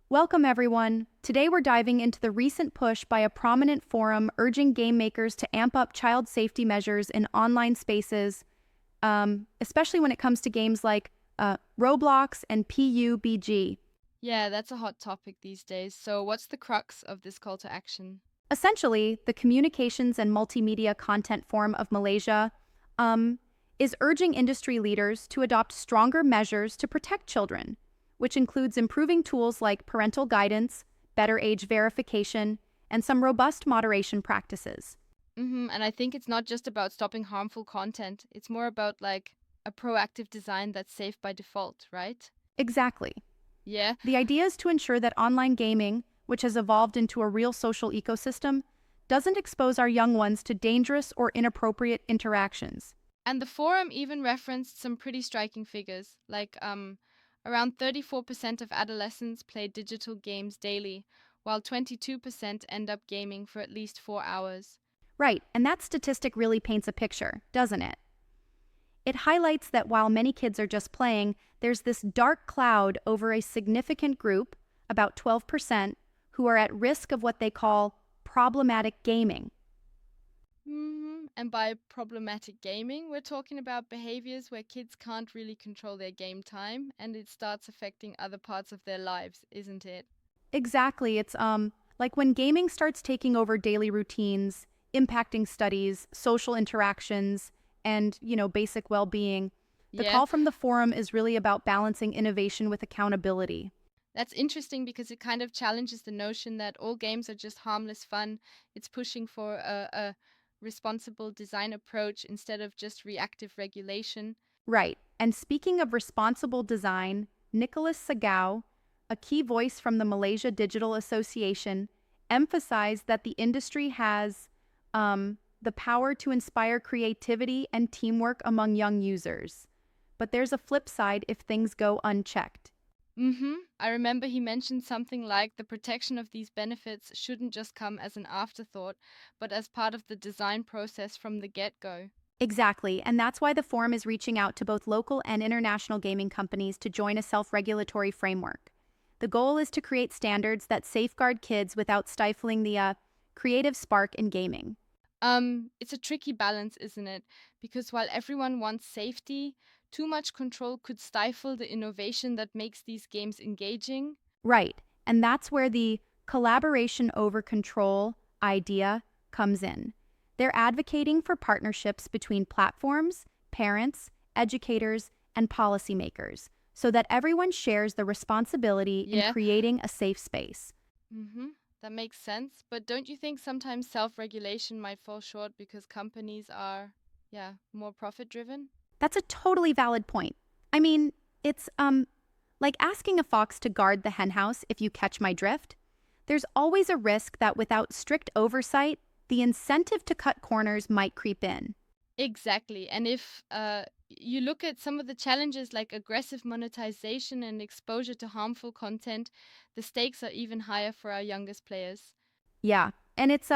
Welcome, everyone. Today we're diving into the recent push by a prominent forum urging game makers to amp up child safety measures in online spaces, especially when it comes to games like Roblox and PUBG. Yeah, that's a hot topic these days. So, what's the crux of this call to action? Essentially, the communications and multimedia content forum of Malaysia um, is urging industry leaders to adopt stronger measures to protect children, which includes improving tools like parental guidance, better age verification, and some robust moderation practices. And I think it's not just about stopping harmful content, it's more about like a proactive design that's safe by default, right? Exactly. Yeah. The idea is to ensure that online gaming, which has evolved into a real social ecosystem, doesn't expose our young ones to dangerous or inappropriate interactions. And the forum even referenced some pretty striking figures, like around 34% of adolescents play digital games daily, while 22% end up gaming for at least 4 hours. Right, and that statistic really paints a picture, doesn't it? It highlights that while many kids are just playing, there's this dark cloud over a significant group, about 12%, who are at risk of what they call problematic gaming. And by problematic gaming, we're talking about behaviors where kids can't really control their game time and it starts affecting other parts of their lives, isn't it? Exactly, it's like when gaming starts taking over daily routines, impacting studies, social interactions, and, basic well-being. The Yeah, call from the forum is really about balancing innovation with accountability. that's interesting because it kind of challenges the notion that all games are just harmless fun. It's pushing for a responsible design approach instead of just reactive regulation. Right. And speaking of responsible design, Nicholas Sagao, a key voice from the Malaysia Digital Association, emphasized that the industry has the power to inspire creativity and teamwork among young users. But there's a flip side if things go unchecked. I remember he mentioned something like the protection of these benefits shouldn't just come as an afterthought, but as part of the design process from the get go. Exactly, and that's why the forum is reaching out to both local and international gaming companies to join a self regulatory framework. The goal is to create standards that safeguard kids without stifling the creative spark in gaming. It's a tricky balance, isn't it? Because while everyone wants safety, too much control could stifle the innovation that makes these games engaging. Right, and that's where the collaboration over control idea comes in. They're advocating for partnerships between platforms, parents, educators, and policymakers so that everyone shares the responsibility in Yeah, creating a safe space. mm-hmm. That makes sense. But don't you think sometimes self regulation might fall short because companies are, yeah, more profit driven? That's a totally valid point. I mean, it's like asking a fox to guard the henhouse, if you catch my drift. There's always a risk that without strict oversight, the incentive to cut corners might creep in. Exactly. And if you look at some of the challenges like aggressive monetization and exposure to harmful content, the stakes are even higher for our youngest players. Yeah. And it's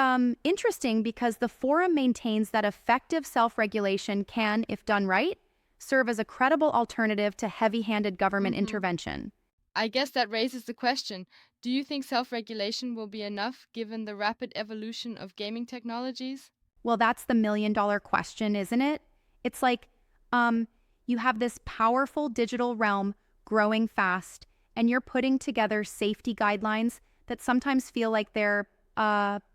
interesting because the forum maintains that effective self-regulation can, if done right, serve as a credible alternative to heavy-handed government hmm intervention. I guess that raises the question, do you think self regulation will be enough given the rapid evolution of gaming technologies? Well, that's the million-dollar question, isn't it? It's like um you have this powerful digital realm growing fast and you're putting together safety guidelines that sometimes feel like they're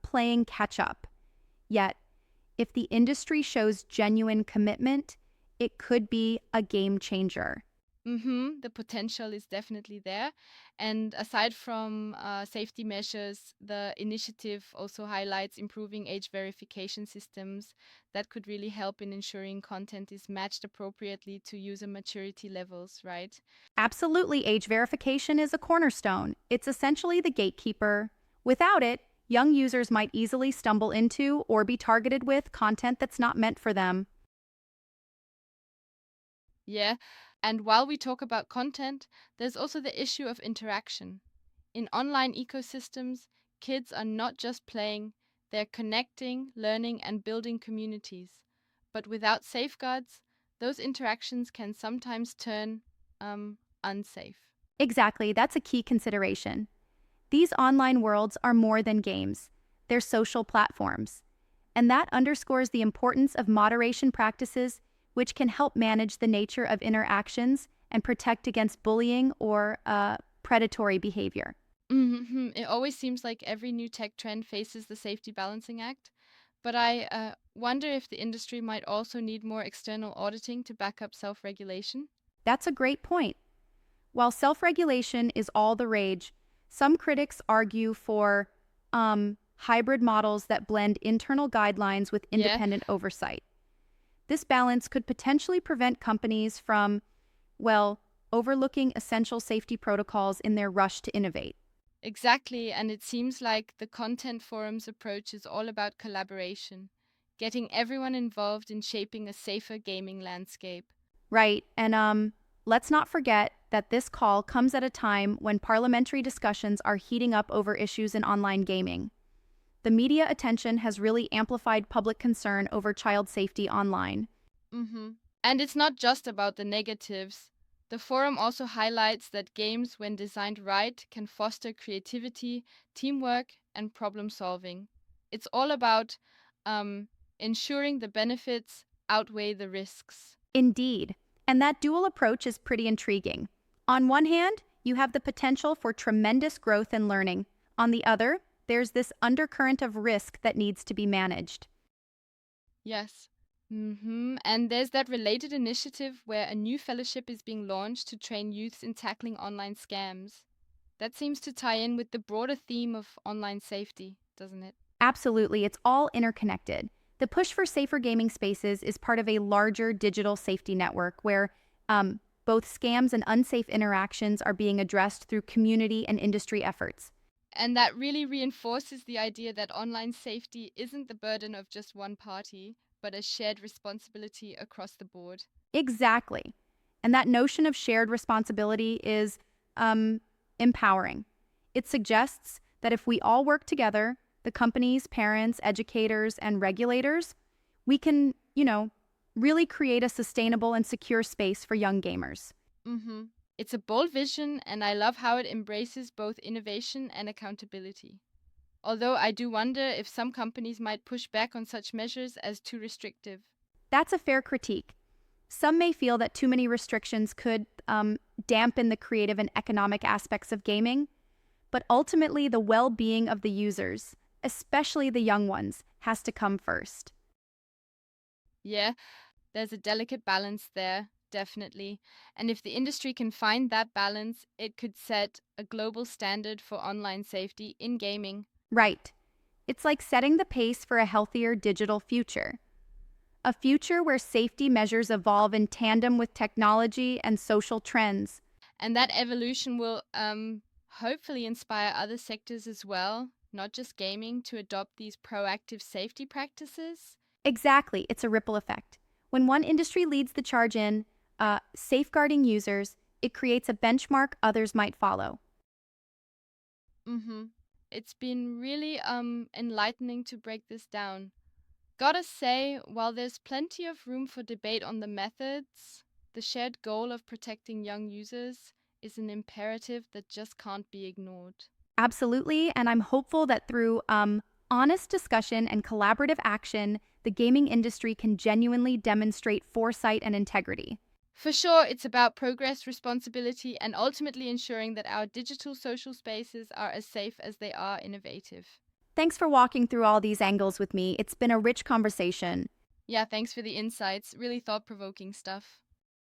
playing catch up. Yet, if the industry shows genuine commitment, it could be a game changer. The potential is definitely there. And aside from safety measures, the initiative also highlights improving age verification systems that could really help in ensuring content is matched appropriately to user maturity levels, right? Absolutely, age verification is a cornerstone. It's essentially the gatekeeper. Without it, young users might easily stumble into or be targeted with content that's not meant for them. Yeah. And while we talk about content, there's also the issue of interaction. In online ecosystems, kids are not just playing, they're connecting, learning, and building communities. But without safeguards, those interactions can sometimes turn unsafe. Exactly, that's a key consideration. These online worlds are more than games, they're social platforms. And that underscores the importance of moderation practices, which can help manage the nature of interactions and protect against bullying or predatory behavior. It always seems like every new tech trend faces the safety balancing act, but I wonder if the industry might also need more external auditing to back up self regulation. That's a great point. While self regulation is all the rage, some critics argue for hybrid models that blend internal guidelines with Yeah, independent oversight. This balance could potentially prevent companies from, well, overlooking essential safety protocols in their rush to innovate. exactly. And it seems like the Content Forum's approach is all about collaboration, getting everyone involved in shaping a safer gaming landscape. Right, and let's not forget that this call comes at a time when parliamentary discussions are heating up over issues in online gaming. The media attention has really amplified public concern over child safety online. hmm And it's not just about the negatives. The forum also highlights that games, when designed right, can foster creativity, teamwork, and problem solving. It's all about um, ensuring the benefits outweigh the risks. Indeed, and that dual approach is pretty intriguing. On one hand, you have the potential for tremendous growth and learning. On the other, there's this undercurrent of risk that needs to be managed. Yes. And there's that related initiative where a new fellowship is being launched to train youths in tackling online scams. That seems to tie in with the broader theme of online safety, doesn't it? Absolutely, it's all interconnected. The push for safer gaming spaces is part of a larger digital safety network where both scams and unsafe interactions are being addressed through community and industry efforts. And that really reinforces the idea that online safety isn't the burden of just one party, but a shared responsibility across the board. Exactly. And that notion of shared responsibility is um, empowering. It suggests that if we all work together, the companies, parents, educators, and regulators, we can, really create a sustainable and secure space for young gamers. hmm It's a bold vision, and I love how it embraces both innovation and accountability. Although I do wonder if some companies might push back on such measures as too restrictive. That's a fair critique. Some may feel that too many restrictions could dampen the creative and economic aspects of gaming, but ultimately, the well being of the users, especially the young ones, has to come first. Yeah, there's a delicate balance there, definitely. And if the industry can find that balance, it could set a global standard for online safety in gaming. Right. It's like setting the pace for a healthier digital future. A future where safety measures evolve in tandem with technology and social trends. And that evolution will hopefully inspire other sectors as well, not just gaming, to adopt these proactive safety practices. Exactly, it's a ripple effect. When one industry leads the charge in safeguarding users, it creates a benchmark others might follow. hmm It's been really enlightening to break this down. Gotta say, while there's plenty of room for debate on the methods, the shared goal of protecting young users is an imperative that just can't be ignored. Absolutely, and I'm hopeful that through honest discussion and collaborative action, the gaming industry can genuinely demonstrate foresight and integrity. For sure, it's about progress, responsibility, and ultimately ensuring that our digital social spaces are as safe as they are innovative. Thanks for walking through all these angles with me. It's been a rich conversation. Yeah, thanks for the insights. Really thought provoking stuff.